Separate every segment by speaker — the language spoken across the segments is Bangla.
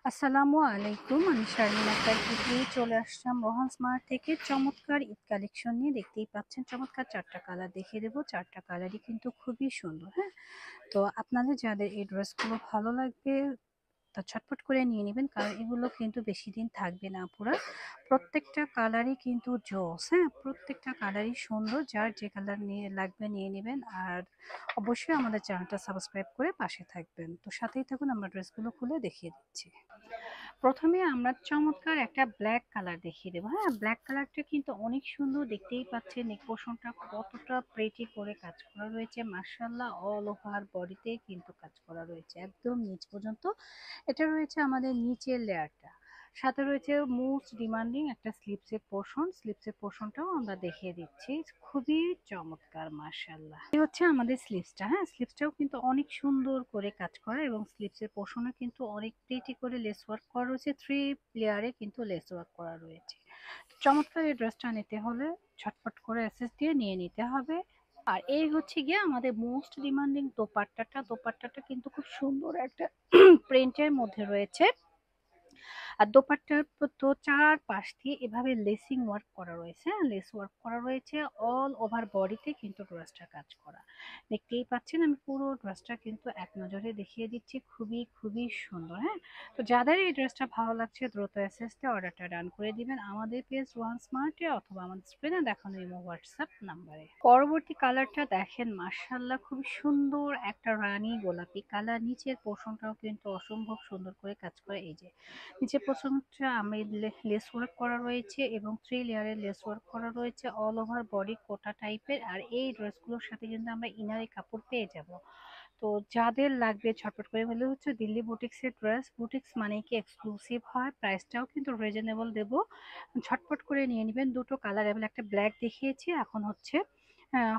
Speaker 1: আসসালামু আলাইকুম। আমি শারমিন আক্তার কিপ্লি চলে আসলাম রোহান স্মার্ট থেকে চমৎকার ঈদ কালেকশন নিয়ে। দেখতেই পাচ্ছেন চমৎকার 4টা কালার দেখিয়ে দেবো। 4টা কালারই কিন্তু খুবই সুন্দর। হ্যাঁ, তো আপনাদের যাদের এই ড্রেসগুলো ভালো লাগবে তা ছটফট করে নিয়ে নেবেন, কারণ এগুলো কিন্তু বেশি দিন থাকবে না পুরা। প্রত্যেকটা কালারই কিন্তু জোস। হ্যাঁ, প্রত্যেকটা কালারই সুন্দর। যার যে কালার নিয়ে লাগবে নিয়ে নেবেন। আর অবশ্যই আমাদের চ্যানেলটা সাবস্ক্রাইব করে পাশে থাকবেন। তো সাথেই থাকুন, আমরা ড্রেসগুলো খুলে দেখিয়ে দিচ্ছি। প্রথমে আমরা চমৎকার একটা ব্ল্যাক কালার দেখিয়ে দেবো। হ্যাঁ, ব্ল্যাক কালারটা কিন্তু অনেক সুন্দর। দেখতেই পাচ্ছেন নেক পোর্শনটা কতটা প্রেটি করে কাজ করা রয়েছে। মাশাআল্লাহ, অল ওভার বডিতে কিন্তু কাজ করা রয়েছে একদম নিচ পর্যন্ত। এটা রয়েছে আমাদের নিচের লেয়ারটা। সাথে রয়েছে মোস্ট ডিমান্ডিং একটা স্লিপসের পোর্শন। স্লিপসের পোর্শনটাও আমরা দেখিয়ে দিচ্ছি। খুবই চমৎকার, মাশাআল্লাহ। এই হচ্ছে আমাদের স্লিপসটা। হ্যাঁ, স্লিপসটাও কিন্তু অনেক সুন্দর করে কাজ করা, এবং স্লিপসের পোর্শনে কিন্তু অনেক প্রিটি করে লেস ওয়ার্ক করা রয়েছে। 3 লেয়ারে কিন্তু লেস ওয়ার্ক করা রয়েছে। চমৎকার এই ড্রেসটা নিতে হলে ঝটপট করে এসএস দিয়ে নিয়ে নিতে হবে। আর এই হচ্ছে গিয়ে আমাদের মোস্ট ডিমান্ডিং দোপাট্টাটা। দোপাট্টাটা কিন্তু খুব সুন্দর একটা প্রিন্টের মধ্যে রয়েছে। আর দোপাট্টার তো চারপাশ দিয়ে এভাবে লেসিং ওয়ার্ক করা রয়েছে। হ্যাঁ, লেস ওয়ার্ক করা রয়েছে অল ওভার বডিতে কিন্তু ড্রেসটা কাজ করা। দেখতেই পাচ্ছেন, আমি পুরো ড্রেসটা কিন্তু এক নজরে দেখিয়ে দিচ্ছি। খুবই খুবই সুন্দর। হ্যাঁ, তো যাদের এই ড্রেসটা ভালো লাগছে দ্রুত এসএসতে অর্ডারটা ডান করে দিবেন আমাদের পেজ রোহান স্মার্টে, অথবা আমাদের স্ক্রিনে দেখানো ইমো হোয়াটসঅ্যাপ নাম্বারে। পরবর্তী কালারটা দেখেন, মার্শাল্লাহ, খুব সুন্দর একটা রানী গোলাপি কালার। নিচের পোর্শনটাও কিন্তু অসম্ভব সুন্দর করে কাজ করে। এই যে নিচে প্রথমটা আমি লেস ওয়ার্ক করা রয়েছে, এবং 3 লেয়ারের লেস ওয়ার্ক করা রয়েছে অল ওভার বডি কোটা টাইপের। আর এই ড্রেসগুলোর সাথে কিন্তু আমরা ইনারে কাপড় পেয়ে যাব। তো যাদের লাগবে ঝটপট করে বলে হচ্ছে দিল্লি বুটিক্সের ড্রেস। বুটিক্স মানে কি এক্সক্লুসিভ হয়, প্রাইসটাও কিন্তু রিজনেবল দেবো। ঝটপট করে নিয়ে নেবেন। দুটো কালার, এবং একটা ব্ল্যাক দেখিয়েছি, এখন হচ্ছে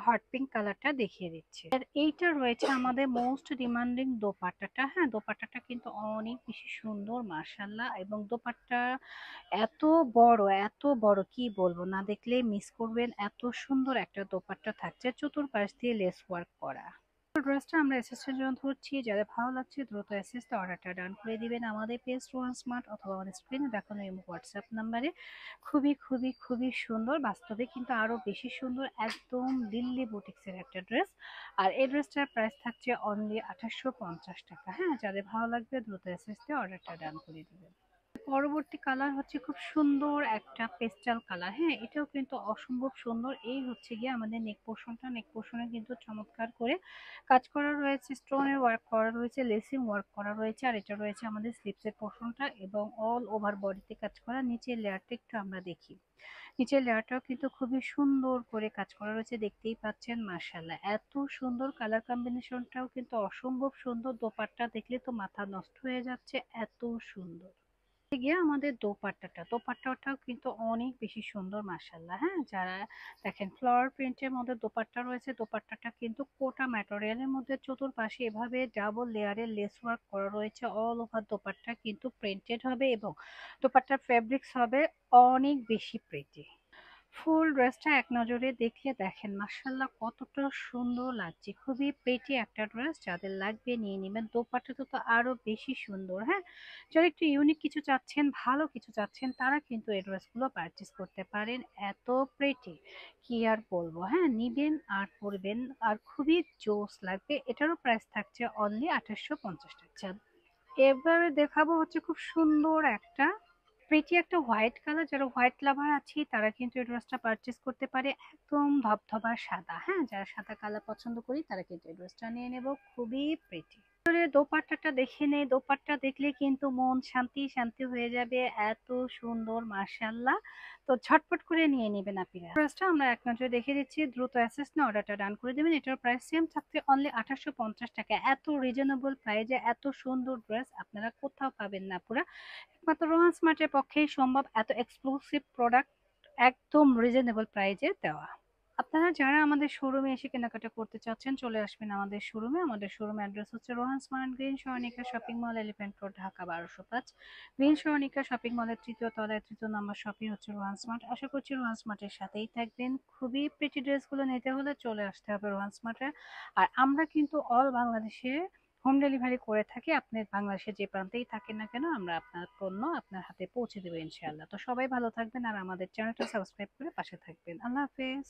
Speaker 1: হট পিঙ্ক কালারটা দেখিয়ে দিচ্ছি। আর এইটা রয়েছে আমাদের মোস্ট ডিমান্ডিং দোপাট্টাটা। হ্যাঁ, দোপাট্টাটা কিন্তু অনেক বেশি সুন্দর, মাশাল্লাহ। এবং দোপাট্টা এত বড়, এত বড়, কি বলবো, না দেখলে মিস করবেন। এত সুন্দর একটা দোপাট্টা থাকছে, চতুর্পাশ দিয়ে লেস ওয়ার্ক করা। ড্রেসটা আমরা এসএসের জন্য ধরছি। যাদের ভালো লাগছে দ্রুত এসএসতে অর্ডারটা ডান করে দিবেন আমাদের পেজ রোহান স্মার্ট, অথবা আমাদের স্ক্রিনে দেখানো এই হোয়াটসঅ্যাপ নাম্বারে। খুবই খুবই খুবই সুন্দর, বাস্তবে কিন্তু আরো বেশি সুন্দর। একদম দিল্লি বুটিক্সের একটা ড্রেস। আর এই ড্রেসটার প্রাইস থাকছে অনলি 2850 টাকা। হ্যাঁ, যাদের ভালো লাগবে দ্রুত এসএসতে অর্ডারটা ডান করে দিবেন। পরবর্তী কালার হচ্ছে খুব সুন্দর একটা পেস্টাল কালার। হ্যাঁ, এটাও কিন্তু অসম্ভব সুন্দর। এই হচ্ছে গিয়ে আমাদের নেক পোর্শনটা। নেক পোর্শনে কিন্তু চমৎকার করে কাজ করা রয়েছে, স্টোনের ওয়ার্ক করা রয়েছে, লেসিং ওয়ার্ক করা রয়েছে। আর এটা রয়েছে আমাদের স্লিপসের পোর্শনটা, এবং অল ওভার বডিতে কাজ করা। নিচের লেয়ারটা একটু আমরা দেখি। নিচের লেয়ারটাও কিন্তু খুবই সুন্দর করে কাজ করা রয়েছে। দেখতেই পাচ্ছেন, মাশাআল্লাহ, এত সুন্দর। কালার কম্বিনেশনটাও কিন্তু অসম্ভব সুন্দর। দোপাট্টা দেখলে তো মাথা নষ্ট হয়ে যাচ্ছে, এত সুন্দর। গিয়ে আমাদের দোপাট্টাটাও কিন্তু অনেক বেশি সুন্দর, মাশাআল্লাহ। হ্যাঁ, যারা দেখেন ফ্লাওয়ার প্রিন্টের মধ্যে দোপাট্টা রয়েছে। দোপাট্টাটা কিন্তু কোটা ম্যাটেরিয়ালের মধ্যে চতুর্পাশে এভাবে ডাবল লেয়ারের লেস ওয়ার্ক করা রয়েছে। অল ওভার দোপাট্টা কিন্তু প্রিন্টেড হবে, এবং দোপাট্টার ফেব্রিক্স হবে অনেক বেশি প্রিটি। ফুল ড্রেসটা এক নজরে দেখলে দেখেন, মাশাআল্লাহ, কতটা সুন্দর লাগছে। খুবই প্রিটি একটা ড্রেস। যাদের লাগবে নিয়ে নেবেন। দোপাট্টাটা তো আরো বেশি সুন্দর। হ্যাঁ, যারা একটু ইউনিক কিছু চাচ্ছেন, ভালো কিছু চাচ্ছেন, তারা কিন্তু এই ড্রেসগুলো পারচেস করতে পারেন। এত প্রিটি, কি আর বলবো। হ্যাঁ, নিবেন আর পরবেন, আর খুবই জোস লাগবে। এটারও প্রাইস থাকছে অনলি 2850 টাকা। এবারে দেখাবো হচ্ছে খুব সুন্দর একটা প্রিটি একটা হোয়াইট কালার। যারা হোয়াইট লাভার আছে তারা কিন্তু এই ড্রেসটা পারচেস করতে পারে। একদম ধবধবা সাদা। হ্যাঁ, যারা সাদা কালার পছন্দ করি তারা কিন্তু এই ড্রেসটা নিয়ে নেব। খুবই প্রিটি। দোপাট্টাটা দেখে নেই। দোপাট্টা দেখলে কিন্তু মন শান্তি শান্তি হয়ে যাবে, এত সুন্দর, মাশাআল্লাহ। তো ঝটপট করে নিয়ে নেবেন আপনারা। ড্রেসটা আমরা এক নজরে দেখে দিচ্ছি, দ্রুত অ্যাসেস না অর্ডারটা ডান করে দেবেন। এটার প্রাইস সেম থাকছে অনলি 2850 টাকা। এত রিজনেবল প্রাইসে এত সুন্দর ড্রেস আপনারা কোথাও পাবেন না পুরা। একমাত্র রোহান স্মার্টের পক্ষেই সম্ভব এত এক্সক্লুসিভ প্রোডাক্ট একদম রিজনেবল প্রাইজে দেওয়া। আপনারা যারা আমাদের শোরুমে এসে কেনাকাটা করতে চাচ্ছেন চলে আসবেন আমাদের শোরুমে। আমাদের শোরুম অ্যাড্রেস হচ্ছে Rohan smart green Saranika shopping mall, elephant road, Dhaka 1205। Green Saranika shopping মলের 3য় তলায় 3য় নম্বর শপিং হচ্ছে রোহান স্মার্ট। আশা করছি রোহান স্মার্টের সাথেই থাকবেন। খুবই প্রিটি ড্রেসগুলো নিতে হলে চলে আসতে হবে রোহান স্মার্টে। আর আমরা কিন্তু অল বাংলাদেশে হোম ডেলিভারি করে থাকি। আপনি বাংলাদেশের যে প্রান্তেই থাকেন না কেন, আমরা আপনার পণ্য আপনার হাতে পৌঁছে দেবো ইনশাআল্লাহ। তো সবাই ভালো থাকবেন আর আমাদের চ্যানেলটা সাবস্ক্রাইব করে পাশে থাকবেন। আল্লাহ হাফেজ।